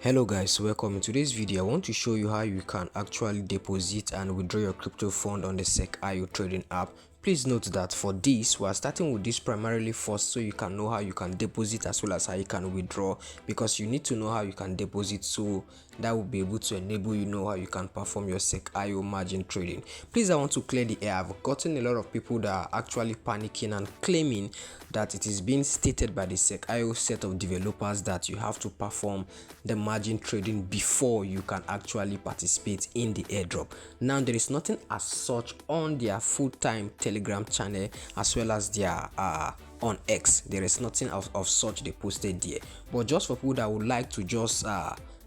Hello guys, welcome. In today's video I want to show you how you can actually deposit and withdraw your crypto fund on the Cexio trading app. Please note that for this we are starting with this primarily first so you can know how you can deposit as well as how you can withdraw, because you need to know how you can deposit, so that will be able to enable you know how you can perform your Cexio margin trading. Please, I want to clear the air. I've gotten a lot of people that are actually panicking and claiming that it is being stated by the Cexio set of developers that you have to perform the margin trading before you can actually participate in the airdrop. Now, there is nothing as such on their full-time Telegram channel as well as their on X. There is nothing of such they posted there, but just for people that would like to just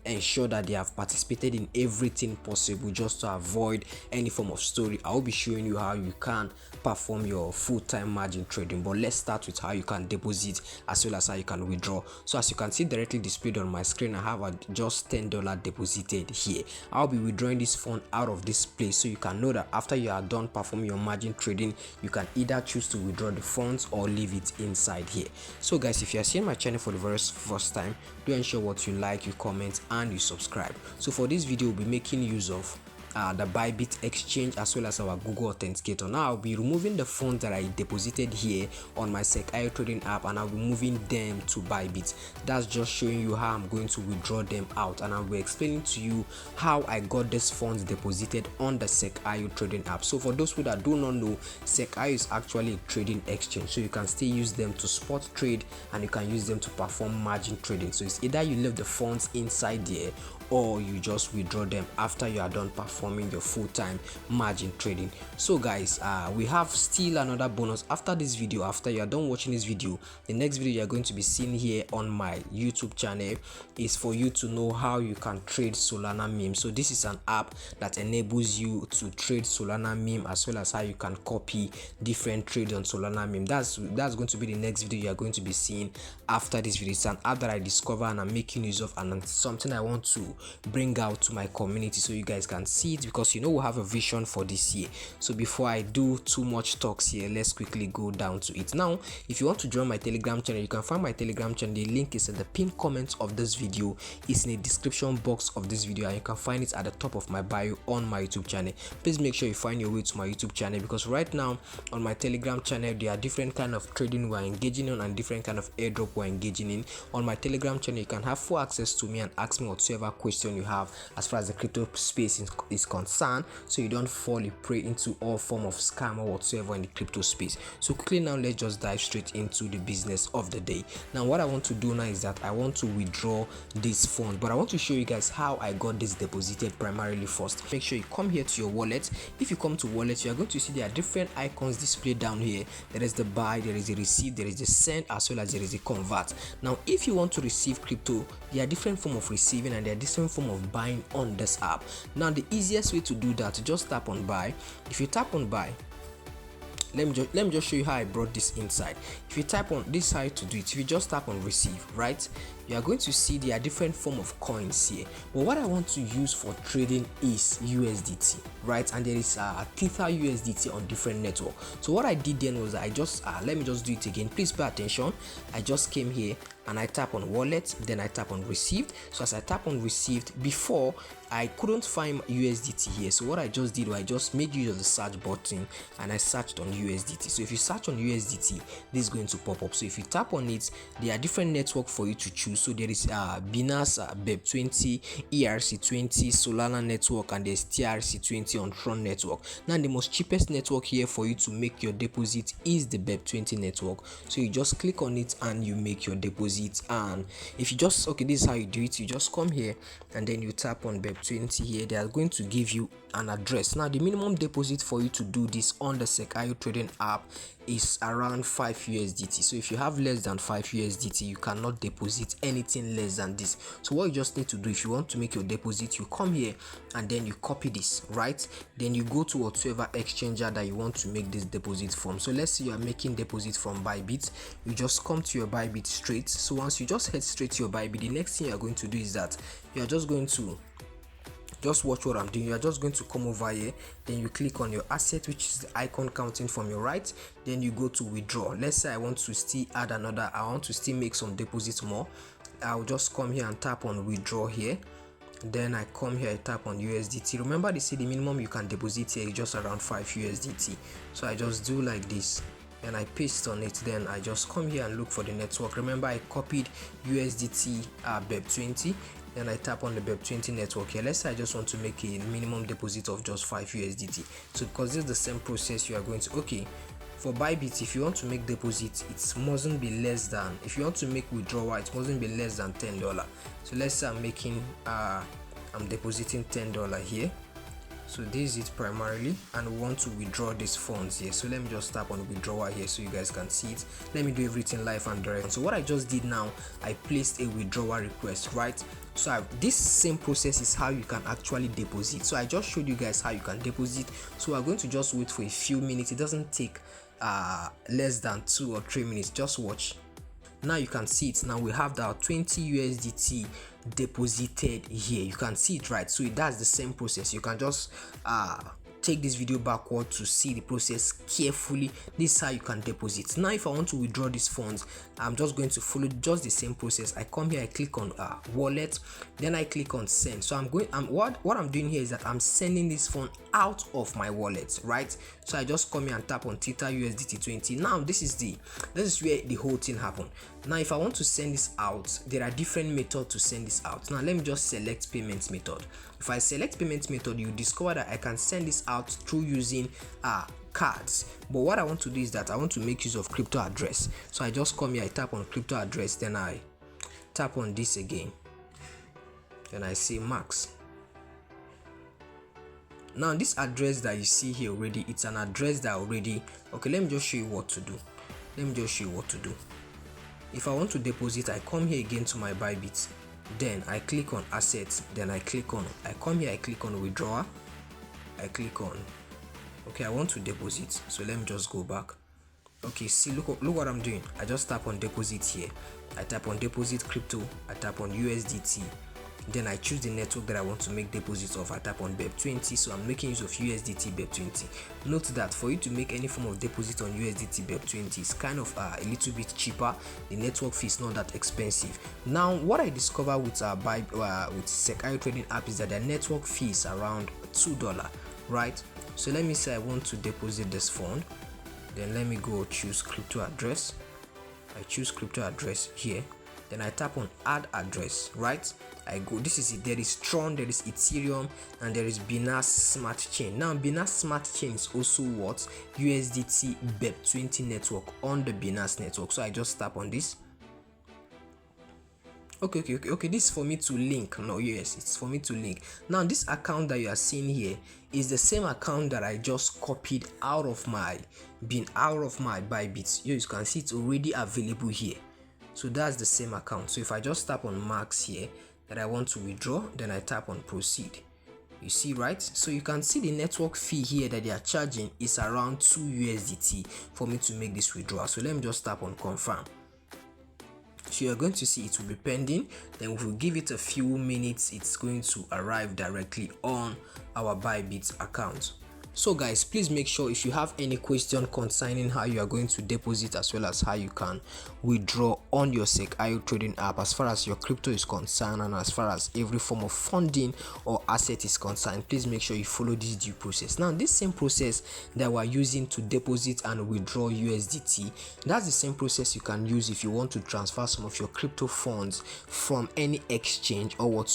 ensure that they have participated in everything possible just to avoid any form of story, I will be showing you how you can perform your full-time margin trading. But let's start with how you can deposit as well as how you can withdraw. So as you can see directly displayed on my screen, I have a just $10 deposited here. I'll be withdrawing this fund out of this place, so you can know that after you are done performing your margin trading, you can either choose to withdraw the funds or leave it inside here. So guys, if you are seeing my channel for the very first time, do ensure what you like, you comment and you subscribe. So for this video, we'll be making use of the Bybit exchange as well as our Google Authenticator. Now I'll be removing the funds that I deposited here on my Cexio trading app and I'll be moving them to Bybit. That's just showing you how I'm going to withdraw them out, and I'll be explaining to you how I got these funds deposited on the Cexio trading app. So for those who that do not know, Cexio is actually a trading exchange, so you can still use them to spot trade and you can use them to perform margin trading. So it's either you leave the funds inside there or you just withdraw them after you are done performing your full-time margin trading. So guys, we have still another bonus after this video. After you are done watching this video, the next video you are going to be seeing here on my YouTube channel is for you to know how you can trade Solana meme. So this is an app that enables you to trade Solana meme as well as how you can copy different trades on Solana meme. That's going to be the next video you are going to be seeing after this video. It's an app that I discovered and I'm making use of, and it's something I want to bring out to my community so you guys can see it, because you know we have a vision for this year. So before I do too much talks here, let's quickly go down to it. Now, if you want to join my Telegram channel, you can find my Telegram channel. The link is in the pinned comment of this video, it's in the description box of this video, and you can find it at the top of my bio on my YouTube channel. Please make sure you find your way to my YouTube channel, because right now on my Telegram channel there are different kind of trading we're engaging on and different kind of airdrop we're engaging in. On my Telegram channel you can have full access to me and ask me whatsoever question you have as far as the crypto space is concerned, so you don't fall a prey into all form of scam or whatsoever in the crypto space. So quickly now, let's just dive straight into the business of the day. Now what I want to do now is that I want to withdraw this fund, but I want to show you guys how I got this deposited primarily first. Make sure you come here to your wallet. If you come to wallet, you are going to see there are different icons displayed down here. There is the buy, there is a receive, there is the send, as well as there is a convert. Now if you want to receive crypto, there are different form of receiving and there are different form of buying on this app. Now the easiest way to do that, just tap on buy. If you tap on buy, let me just show you how I brought this inside. If you type on this, how to do it, if you just tap on receive, right, you are going to see there are different form of coins here, but what I want to use for trading is USDT, right? And there is Tether USDT on different network. So what I did then was I just let me just do it again. Please pay attention. I just came here and I tap on wallet, then I tap on received. So as I tap on received, before I couldn't find USDT here, so what I just did was I just made use of the search button and I searched on USDT. So if you search on USDT, this is going to pop up. So if you tap on it, there are different network for you to choose. So there is Binance BEP20, ERC20, Solana network, and there's TRC20 on Tron network. Now the most cheapest network here for you to make your deposit is the BEP20 network. So you just click on it and you make your deposit. And if you just, okay, this is how you do it. You just come here and then you tap on BEP20 here. They are going to give you an address. Now the minimum deposit for you to do this on the Cexio trading app is around 5 USDT. So if you have less than 5 USDT, you cannot deposit anything less than this. So what you just need to do, if you want to make your deposit, you come here and then you copy this, right? Then you go to whatsoever exchanger that you want to make this deposit from. So let's say you are making deposit from Bybit. You just come to your Bybit straight. So once you just head straight to your Bybit, the next thing you are going to do is that you are just going to just watch what I'm doing. You are just going to come over here, then you click on your asset, which is the icon counting from your right, then you go to withdraw. Let's say I want to still add another, I want to still make some deposits more. I'll just come here and tap on withdraw here. Then I come here, I tap on USDT. Remember, they say the minimum you can deposit here is just around 5 USDT. So I just do like this and I paste on it. Then I just come here and look for the network. Remember, I copied USDT BEP20. Then I tap on the BEP20 network here. Let's say I just want to make a minimum deposit of just 5 USDT. So because this is the same process, you are going to, okay, for Bybit, if you want to make deposit, it mustn't be less than, if you want to make withdrawal, it mustn't be less than $10. So let's say I'm making I'm depositing $10 here. So this is it primarily, and we want to withdraw these funds here. So let me just tap on withdrawal here so you guys can see it. Let me do everything live and direct. So what I just did now, I placed a withdrawal request, right? So this same process is how you can actually deposit. So I just showed you guys how you can deposit. So we're going to just wait for a few minutes. It doesn't take less than 2 or 3 minutes. Just watch. Now you can see it. Now we have the 20 USDT deposited here. You can see it, right? So that's the same process. You can just take this video backward to see the process carefully. This is how you can deposit. Now if I want to withdraw these funds, I'm just going to follow just the same process. I come here, I click on wallet, then I click on send. So what I'm doing here is that I'm sending this fund out of my wallet, right? So I just come here and tap on Theta USDT 20. Now this is where the whole thing happened. Now if I want to send this out, there are different methods to send this out. Now let me just select payment method. If I select payment method, you discover that I can send this out through using cards. But what I want to do is that I want to make use of crypto address. So I just come here, I tap on crypto address, then I tap on this again, then I say max. Now this address that you see here already, it's an address that already, okay, let me just show you what to do. If I want to deposit, I come here again to my Bybit, then I click on assets, then I come here, I click on withdrawal, I click on, okay, I want to deposit, so let me just go back. Okay, see, look what I'm doing. I just tap on deposit here, I tap on deposit crypto, I tap on USDT, then I choose the network that I want to make deposits of. I tap on BEP20, so I'm making use of USDT BEP20. Note that for you to make any form of deposit on USDT BEP20 is kind of a little bit cheaper. The network fee is not that expensive. Now what I discovered with Cexio trading app is that the network fee is around $2, right? So let me say I want to deposit this fund, then let me go choose crypto address. I choose crypto address here, then I tap on add address, right? I go, this is it. There is Tron, there is Ethereum, and there is Binance Smart Chain. Now Binance Smart Chain is also what USDT BEP20 network on the Binance network. So I just tap on this. Okay, this is for me to link. No, yes, it's for me to link. Now this account that you are seeing here is the same account that I just copied out of my Bybit. You can see it's already available here. So that's the same account. So if I just tap on max here that I want to withdraw, then I tap on proceed. You see, right? So you can see the network fee here that they are charging is around 2 USDT for me to make this withdrawal. So let me just tap on confirm. So you're going to see it will be pending, then we'll give it a few minutes. It's going to arrive directly on our Bybit account. So guys, please make sure if you have any question concerning how you are going to deposit as well as how you can withdraw on your Cexio trading app as far as your crypto is concerned and as far as every form of funding or asset is concerned, please make sure you follow this due process. Now this same process that we're using to deposit and withdraw USDT, that's the same process you can use if you want to transfer some of your crypto funds from any exchange or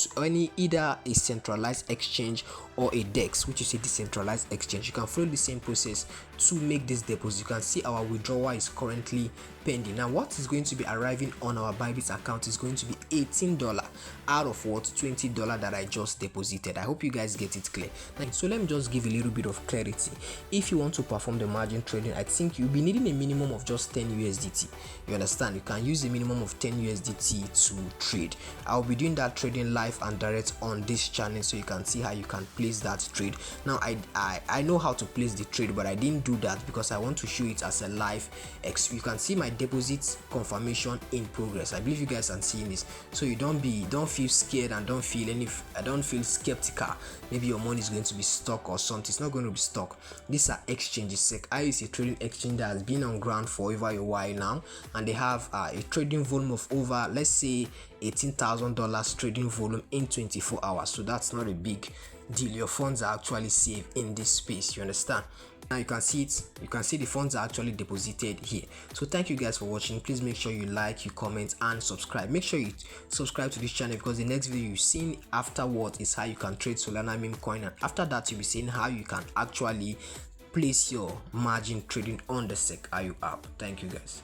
either a centralized exchange or a DEX, which is a decentralized exchange. You can follow the same process to make this deposit. You can see our withdrawal is currently pending. Now what is going to be arriving on our Bybit account is going to be $18 out of what $20 that I just deposited. I hope you guys get it clear. So let me just give a little bit of clarity. If you want to perform the margin trading, I think you'll be needing a minimum of just 10 USDT. You understand? You can use a minimum of 10 USDT to trade. I'll be doing that trading live and direct on this channel, so you can see how you can place that trade. Now I know how to place the trade, but I didn't do that because I want to show it as a live. You can see my deposit confirmation in progress. I believe you guys are seeing this, so you don't feel scared and don't feel skeptical. Maybe your money is going to be stuck or something. It's not going to be stuck. These are exchanges. Cexio is a trading exchange that has been on ground for over a while now, and they have a trading volume of over, let's say, $18,000 trading volume in 24 hours. So that's not a big deal. Your funds are actually safe in this space, you understand. Now you can see it, you can see the funds are actually deposited here. So thank you guys for watching. Please make sure you like, you comment and subscribe. Make sure you subscribe to this channel, because the next video you've seen afterward is how you can trade Solana meme coin, and after that you'll be seeing how you can actually place your margin trading on the Cexio app. Thank you guys.